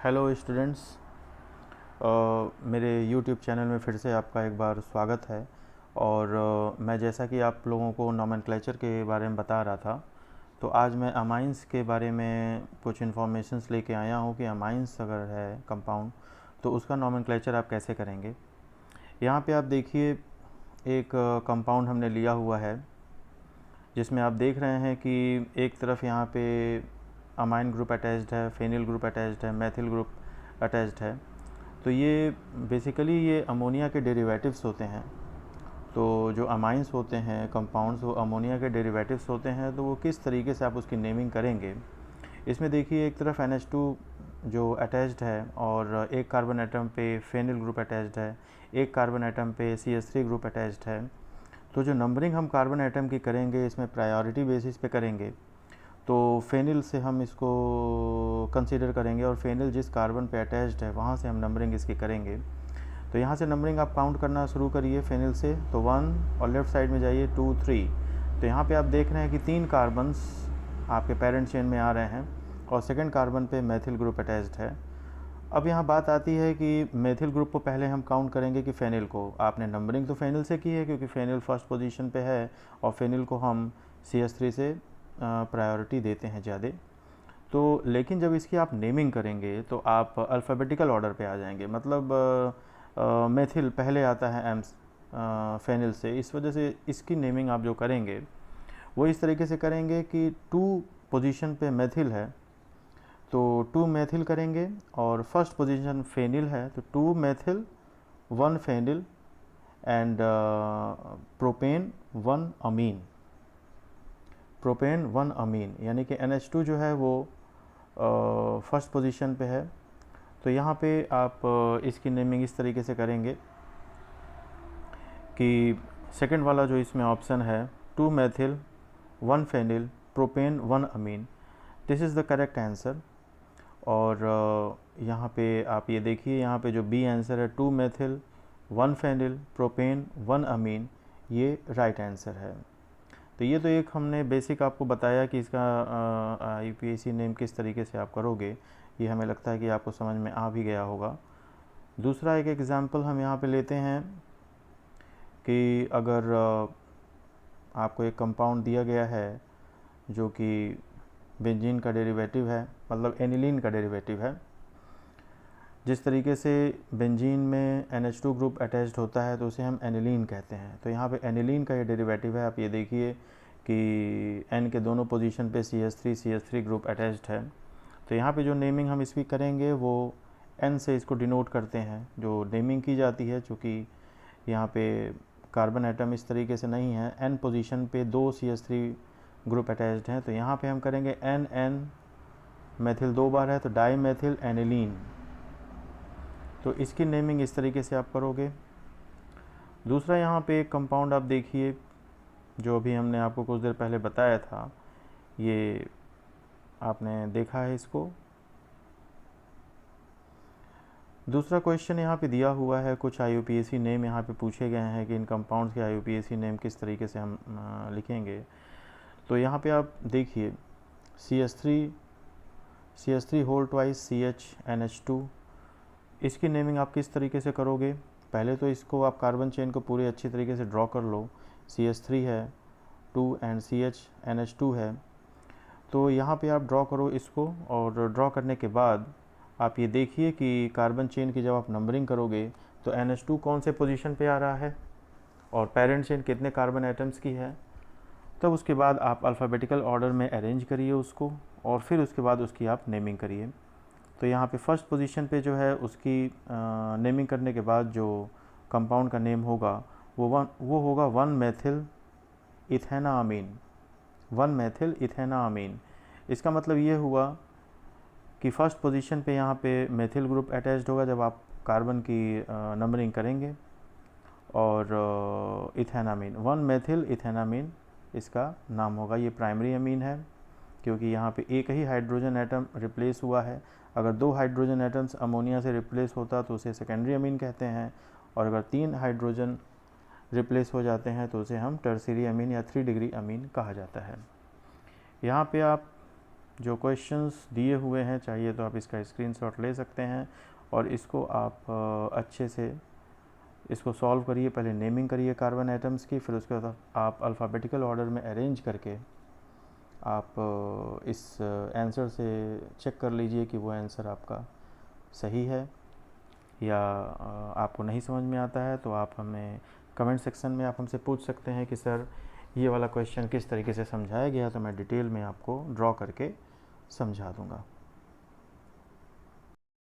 Hello students, मेरे YouTube channel में फिर से आपका एक बार स्वागत है। और मैं जैसा कि आप लोगों को नोमेनक्लेचर के बारे में बता रहा था, तो आज मैं अमाइंस के बारे में कुछ इन्फॉर्मेशंस लेके आया हूँ कि अमाइंस अगर है कंपाउंड तो उसका नोमेनक्लेचर आप कैसे करेंगे। यहाँ पे आप देखिए, एक कंपाउंड हमने लिया हुआ है जिसमें आप देख रहे हैं कि एक तरफ यहाँ पे अमाइन ग्रुप अटैच्ड है, फेनिल ग्रुप अटैच्ड है, मैथिल ग्रुप अटैच्ड है। तो ये बेसिकली ये अमोनिया के डेरिवेटिव्स होते हैं। तो जो अमाइंस होते हैं कंपाउंड्स, वो अमोनिया के डेरिवेटिव्स होते हैं। तो वो किस तरीके से आप उसकी नेमिंग करेंगे, इसमें देखिए एक तरफ NH2 जो अटैच्ड है और एक कार्बन एटम पे फेनिल ग्रुप अटैच्ड है, एक कार्बन एटम पे CH3 ग्रुप अटैच्ड है। तो जो नंबरिंग हम कार्बन एटम की करेंगे इसमें प्रायोरिटी बेसिस पे करेंगे। तो फेनिल से हम इसको कंसीडर करेंगे और फेनिल जिस कार्बन पे अटैच्ड है वहाँ से हम नंबरिंग इसकी करेंगे। तो यहाँ से नंबरिंग आप काउंट करना शुरू करिए फेनिल से। तो 1 और लेफ़्ट साइड में जाइए 2 3। तो यहाँ पे आप देख रहे हैं कि 3 कार्बन्स आपके पेरेंट चेन में आ रहे हैं और सेकंड कार्बन पे मैथिल ग्रुप अटैच्ड है। अब यहाँ बात आती है कि मैथिल ग्रुप को पहले हम काउंट करेंगे कि फेनिल को। आपने नंबरिंग तो फेनिल से की है क्योंकि फेनिल फर्स्ट पोजीशन पे है और फेनिल को हम CH3 से प्रायोरिटी देते हैं ज़्यादा। तो लेकिन जब इसकी आप नेमिंग करेंगे तो आप अल्फ़ाबेटिकल ऑर्डर पे आ जाएंगे। मतलब मेथिल पहले आता है एम्स फेनिल से, इस वजह से इसकी नेमिंग आप जो करेंगे वो इस तरीके से करेंगे कि 2 पोजीशन पे मेथिल है तो 2 मेथिल करेंगे, और फर्स्ट पोजीशन फेनिल है तो 2 methyl 1 phenyl and propane 1 amine. Propane 1 amine यानी कि NH2 जो है वो फर्स्ट पोजीशन पे है। तो यहाँ पे आप इसकी नेमिंग इस तरीके से करेंगे कि सेकंड वाला जो इसमें ऑप्शन है 2 methyl 1 phenyl propane 1 amine, this is the correct answer. और यहाँ पे आप ये देखिए, यहाँ पे जो बी आंसर है 2 मेथिल 1 फेनिल प्रोपेन 1 अमीन, ये राइट आंसर है। तो ये तो एक हमने बेसिक आपको बताया कि इसका IUPAC नेम किस तरीके से आप करोगे। ये हमें लगता है कि आपको समझ में आ भी गया होगा। दूसरा एक एग्ज़ाम्पल हम यहाँ पे लेते हैं कि अगर आपको एक कंपाउंड दिया गया है जो कि बेंजीन का डेरिवेटिव है, मतलब एनिलीन का डेरिवेटिव है। जिस तरीके से बेंजीन में NH2 ग्रुप अटैच्ड होता है तो उसे हम एनिलीन कहते हैं। तो यहाँ पे एनिलीन का ये डेरिवेटिव है। आप ये देखिए कि N के दोनों पोजीशन पे CH3 ग्रुप अटैच्ड है। तो यहाँ पे जो नेमिंग हम इसकी करेंगे वो N से इसको डिनोट करते हैं जो नेमिंग की जाती है। चूँकि यहाँ पे कार्बन एटम इस तरीके से नहीं है, N पोजीशन पे 2 CH3 ग्रुप अटैच्ड हैं, तो यहाँ पे हम करेंगे NN, मेथिल 2 बार है तो डाई मेथिल एनिलीन। तो इसकी नेमिंग इस तरीके से आप करोगे। दूसरा यहाँ पे एक कंपाउंड आप देखिए जो अभी हमने आपको कुछ देर पहले बताया था, ये आपने देखा है इसको। दूसरा क्वेश्चन यहाँ पे दिया हुआ है, कुछ IUPAC नेम यहाँ पे पूछे गए हैं कि इन कंपाउंड्स के IUPAC नेम किस तरीके से हम लिखेंगे। तो यहाँ पे आप देखिए CH3 whole twice CH NH2, इसकी नेमिंग आप किस तरीके से करोगे। पहले तो इसको आप कार्बन चेन को पूरे अच्छी तरीके से ड्रॉ कर लो। CH3 है 2 एंड CH NH2 है। तो यहाँ पे आप ड्रॉ करो इसको, और ड्रॉ करने के बाद आप ये देखिए कि कार्बन चेन की जब आप नंबरिंग करोगे तो NH2 कौन से पोजीशन पे आ रहा है और पेरेंट चेन कितने कार्बन एटम्स की है। तब उसके बाद आप अल्फ़ाबेटिकल ऑर्डर में अरेंज करिए उसको, और फिर उसके बाद उसकी आप नेमिंग करिए। तो यहाँ पे फर्स्ट पोजीशन पे जो है उसकी नेमिंग करने के बाद जो कंपाउंड का नेम होगा वो होगा 1 मेथिल इथेनामीन। 1 मेथिल इथेनामीन। इसका मतलब ये हुआ कि फ़र्स्ट पोजीशन पे यहाँ पे मेथिल ग्रुप अटैच्ड होगा जब आप कार्बन की नंबरिंग करेंगे, और इथेनामीन 1 मेथिल इथेनामीन इसका नाम होगा। ये प्राइमरी अमीन है क्योंकि यहाँ पे एक ही हाइड्रोजन एटम रिप्लेस हुआ है। अगर 2 हाइड्रोजन एटम्स अमोनिया से रिप्लेस होता तो उसे सेकेंडरी अमीन कहते हैं, और अगर 3 हाइड्रोजन रिप्लेस हो जाते हैं तो उसे हम टर्शियरी अमीन या 3 डिग्री अमीन कहा जाता है। यहाँ पे आप जो क्वेश्चंस दिए हुए हैं, चाहिए तो आप इसका स्क्रीनशॉट ले सकते हैं और इसको आप अच्छे से इसको सॉल्व करिए। पहले नेमिंग करिए कार्बन एटम्स की, फिर उसके बाद आप अल्फ़ाबेटिकल ऑर्डर में अरेंज करके आप इस आंसर से चेक कर लीजिए कि वो आंसर आपका सही है या आपको नहीं समझ में आता है तो आप हमें कमेंट सेक्शन में आप हमसे पूछ सकते हैं कि सर ये वाला क्वेश्चन किस तरीके से समझाया गया, तो मैं डिटेल में आपको ड्रॉ करके समझा दूंगा।